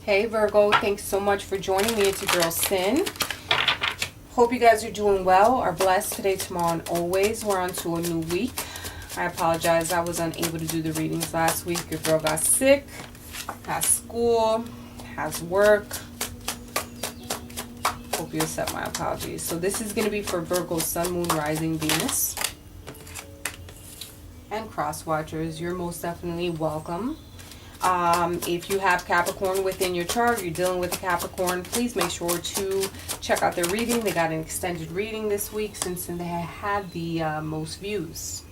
Hey Virgo, thanks so much for joining me. It's your girl Sin. Hope you guys are doing well, are blessed today, tomorrow, and always. We're on to a new week. I apologize, I was unable to do the readings last week. Your girl got sick, has school, has work. Hope you accept my apologies. So this is going to be for Virgo, Sun, Moon, Rising, Venus. And cross watchers, you're most definitely welcome. If you have Capricorn within your chart, you're dealing with a Capricorn, please make sure to check out their reading. They got an extended reading this week since they had the most views.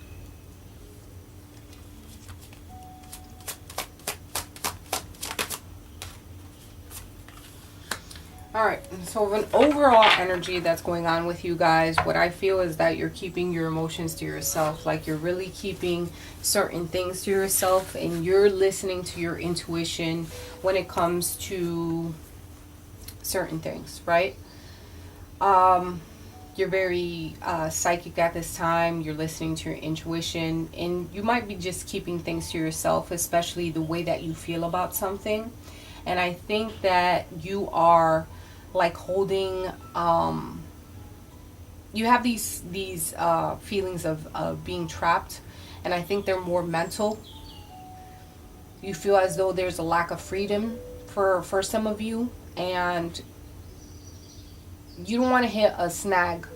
Alright, so an overall energy that's going on with you guys, what I feel is that you're keeping your emotions to yourself. Like you're really keeping certain things to yourself and you're listening to your intuition when it comes to certain things, right? You're very psychic at this time. You're listening to your intuition and you might be just keeping things to yourself, especially the way that you feel about something. And I think that you are like holding you have these feelings of being trapped, and I think they're more mental. You feel as though there's a lack of freedom for some of you, and you don't want to hit a snag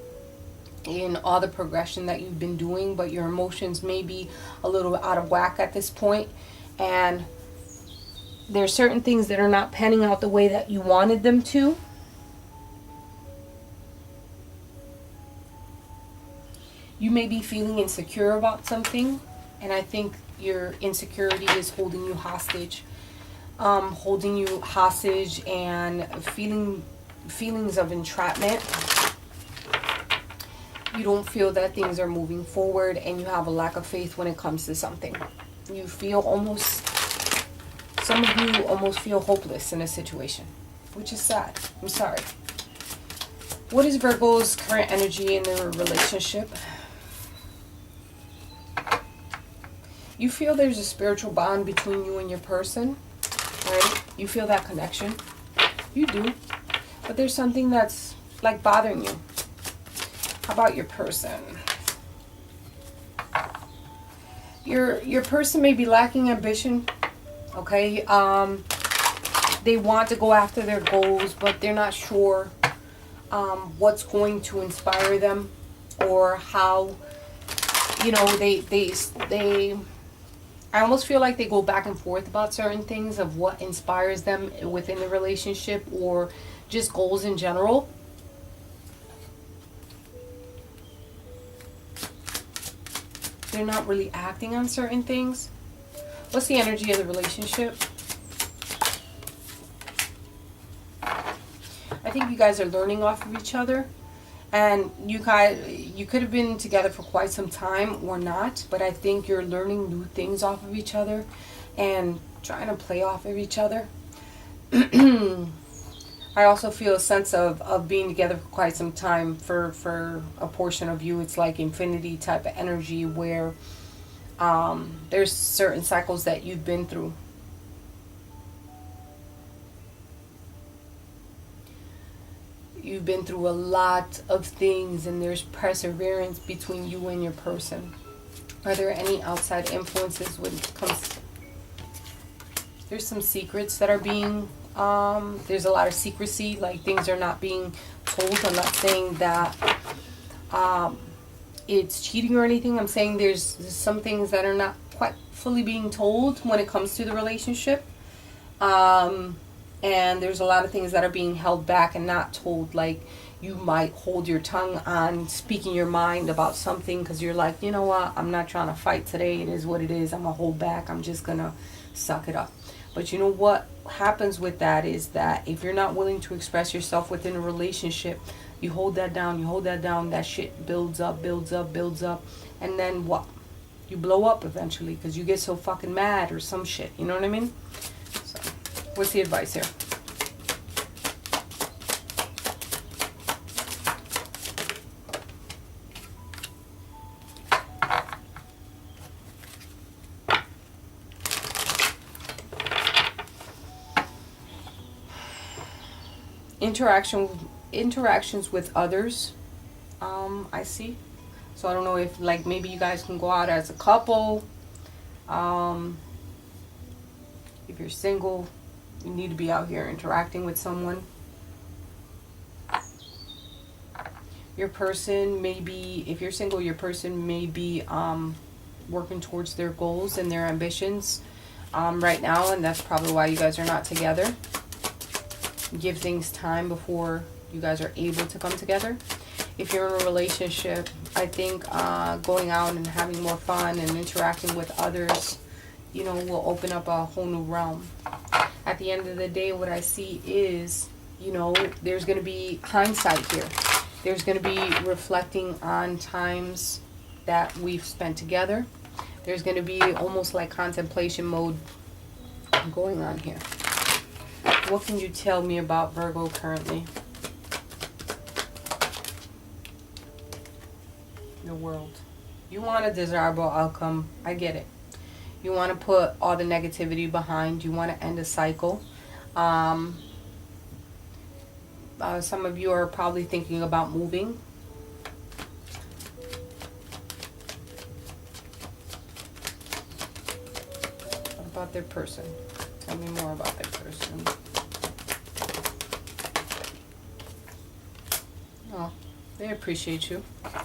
in all the progression that you've been doing, but your emotions may be a little out of whack at this point, and there's certain things that are not panning out the way that you wanted them to. You may be feeling insecure about something, and I think your insecurity is holding you hostage. And feelings of entrapment. You don't feel that things are moving forward, and you have a lack of faith when it comes to something. You feel some of you almost feel hopeless in a situation, which is sad. I'm sorry. What is Virgo's current energy in their relationship? You feel there's a spiritual bond between you and your person, right? You feel that connection. You do. But there's something that's like bothering you. How about your person? Your person may be lacking ambition. Okay, they want to go after their goals, but they're not sure what's going to inspire them, or how, you know, they I almost feel like they go back and forth about certain things of what inspires them within the relationship or just goals in general. They're not really acting on certain things. What's the energy of the relationship? I think you guys are learning off of each other. And you could have been together for quite some time or not. But I think you're learning new things off of each other and trying to play off of each other. I also feel a sense of being together for quite some time. For a portion of you, it's like infinity type of energy where there's certain cycles that you've been through. You've been through a lot of things, and there's perseverance between you and your person. Are there any outside influences when it comes? There's some secrets that are being, there's a lot of secrecy, like things are not being told. I'm not saying that it's cheating or anything. I'm saying there's some things that are not quite fully being told when it comes to the relationship. And there's a lot of things that are being held back and not told. Like you might hold your tongue on speaking your mind about something because you're like, you know what, I'm not trying to fight today. It is what it is. I'm going to hold back. I'm just going to suck it up. But you know what happens with that is that if you're not willing to express yourself within a relationship, you hold that down, that shit builds up. And then what? You blow up eventually because you get so fucking mad or some shit. You know what I mean? So, what's the advice here? interaction interactions with others. I see. So I don't know if like maybe you guys can go out as a couple. Um, if you're single, you need to be out here interacting with someone. Your person may be, if you're single, your person may be working towards their goals and their ambitions right now, and that's probably why you guys are not together. Give things time before you guys are able to come together. If you're in a relationship, I think going out and having more fun and interacting with others, you know, will open up a whole new realm. At the end of the day, what I see is, you know, there's going to be hindsight here. There's going to be reflecting on times that we've spent together. There's going to be almost like contemplation mode going on here. What can you tell me about Virgo currently? The world. You want a desirable outcome. I get it. You want to put all the negativity behind. You want to end a cycle. Some of you are probably thinking about moving. What about their person? Tell me more about their person. Oh, they appreciate you.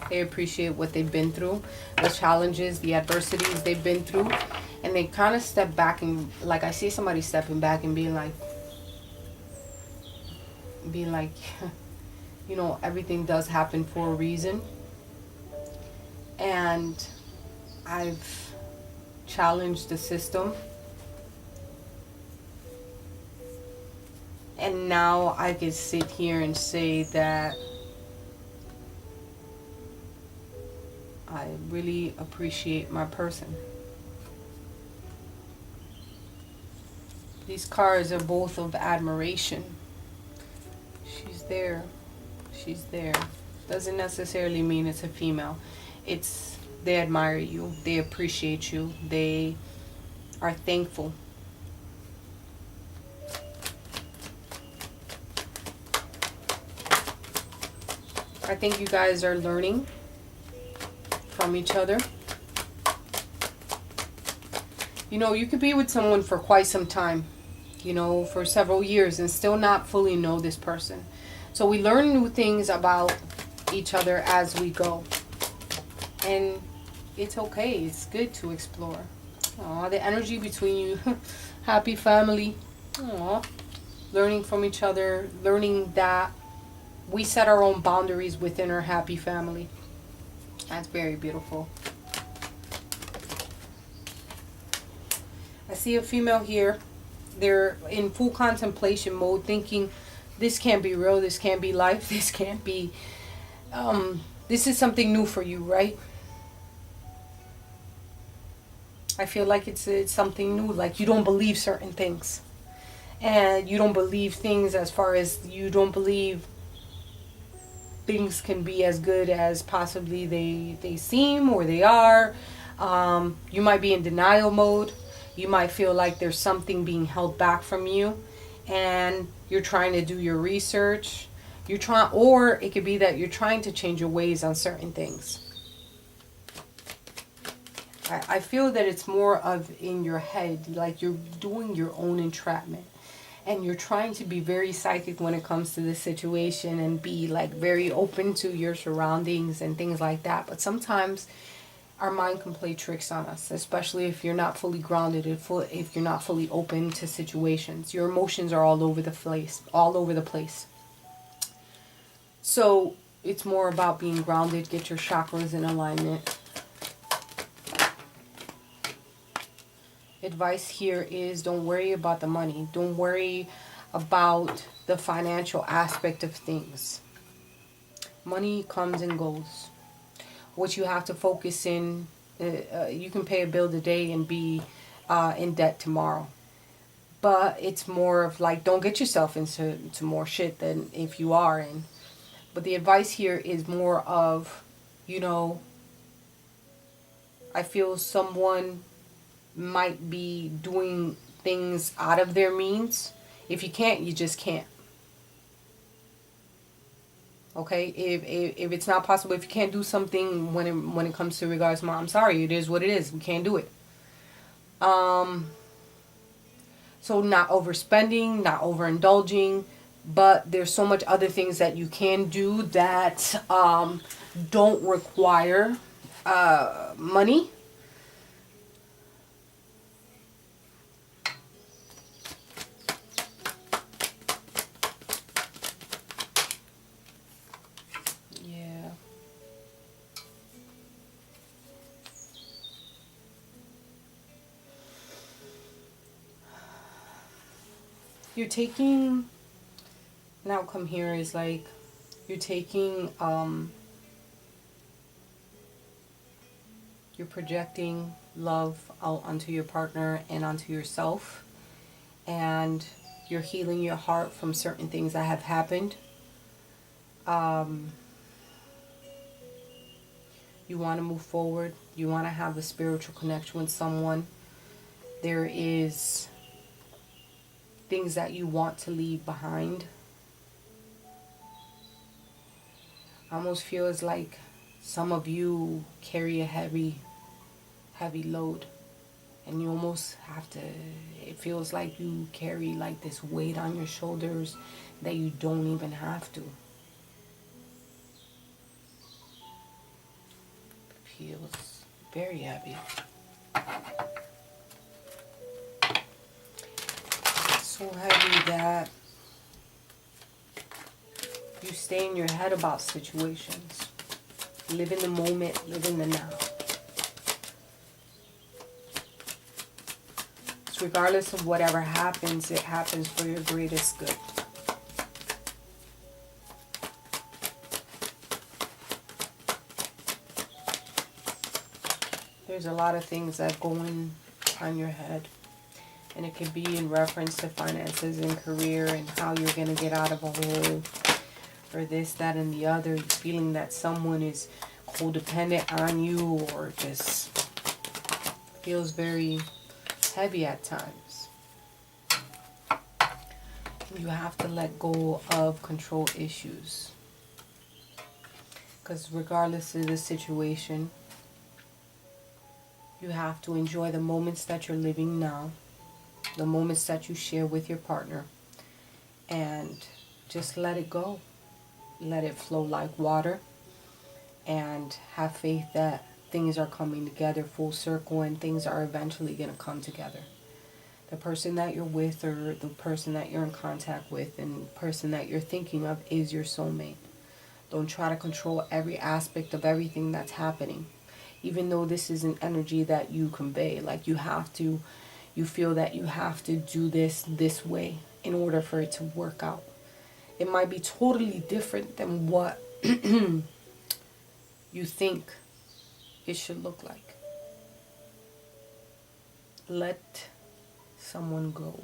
They appreciate what they've been through, the challenges, the adversities they've been through. And they kind of step back and, like, I see somebody stepping back and being like, you know, everything does happen for a reason. And I've challenged the system. And now I can sit here and say that I really appreciate my person. These cards are both of admiration. She's there. She's there. Doesn't necessarily mean it's a female. It's they admire you. They appreciate you. They are thankful. I think you guys are learning from each other. You know, you could be with someone for quite some time, you know, for several years and still not fully know this person. So we learn new things about each other as we go. And it's okay. It's good to explore. Aw, the energy between you. Happy family. Aw. Learning from each other. Learning that we set our own boundaries within our happy family. That's very beautiful. I see a female here. They're in full contemplation mode, thinking, this can't be real, this can't be life, this can't be, this is something new for you, right? I feel like it's something new, like you don't believe certain things. And you don't believe things as far as you don't believe things can be as good as possibly they seem or they are. You might be in denial mode. You might feel like there's something being held back from you, and you're trying to do your research. Or it could be that you're trying to change your ways on certain things. I feel that it's more of in your head, like you're doing your own entrapment, and you're trying to be very psychic when it comes to this situation and be like very open to your surroundings and things like that. But sometimes our mind can play tricks on us, especially if you're not fully grounded, if you're not fully open to situations. Your emotions are all over the place. So it's more about being grounded, get your chakras in alignment. Advice here is don't worry about the money. Don't worry about the financial aspect of things. Money comes and goes. What you have to focus in, you can pay a bill today and be in debt tomorrow. But it's more of like, don't get yourself into more shit than if you are in. But the advice here is more of, you know, I feel someone might be doing things out of their means. If you can't, you just can't. Okay, if it's not possible, if you can't do something when it comes to regards to mom, I'm sorry, it is what it is. We can't do it. So not overspending, not overindulging, but there's so much other things that you can do that don't require money. Yeah. You're taking an outcome here is like you're taking you're projecting love out onto your partner and onto yourself, and you're healing your heart from certain things that have happened. um, you want to move forward, you want to have a spiritual connection with someone. There is things that you want to leave behind. I almost feel it's like some of you carry a heavy load, and you almost have to, it feels like you carry like this weight on your shoulders that you don't even have to. Feels very heavy. So heavy that you stay in your head about situations. Live in the moment, live in the now. So regardless of whatever happens, it happens for your greatest good. There's a lot of things that go on your head. And it could be in reference to finances and career and how you're going to get out of a hole, or this, that, and the other. You're feeling that someone is codependent on you, or just feels very heavy at times. You have to let go of control issues. Because regardless of the situation, you have to enjoy the moments that you're living now, the moments that you share with your partner, and just let it go. Let it flow like water, and have faith that things are coming together full circle and things are eventually going to come together. The person that you're with, or the person that you're in contact with, and the person that you're thinking of is your soulmate. Don't try to control every aspect of everything that's happening. Even though this is an energy that you convey, like you feel that you have to do this way in order for it to work out. It might be totally different than what you think it should look like. Let someone go.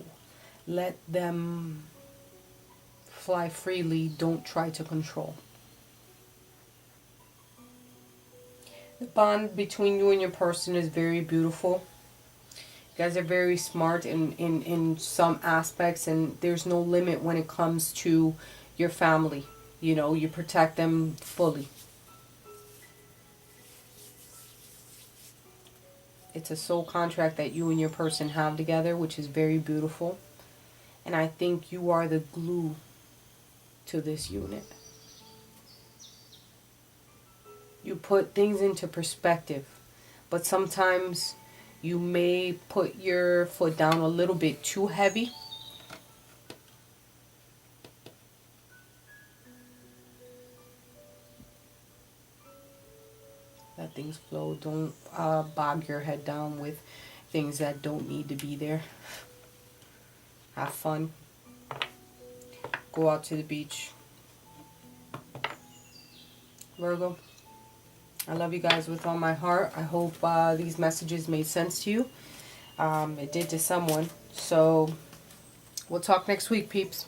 Let them fly freely. Don't try to control. The bond between you and your person is very beautiful. You guys are very smart in some aspects, and there's no limit when it comes to your family. You know, you protect them fully. It's a soul contract that you and your person have together, which is very beautiful. And I think you are the glue to this unit. You put things into perspective, but sometimes you may put your foot down a little bit too heavy. Let things flow. Don't bog your head down with things that don't need to be there. Have fun. Go out to the beach. Virgo, I love you guys with all my heart. I hope these messages made sense to you. It did to someone. So we'll talk next week, peeps.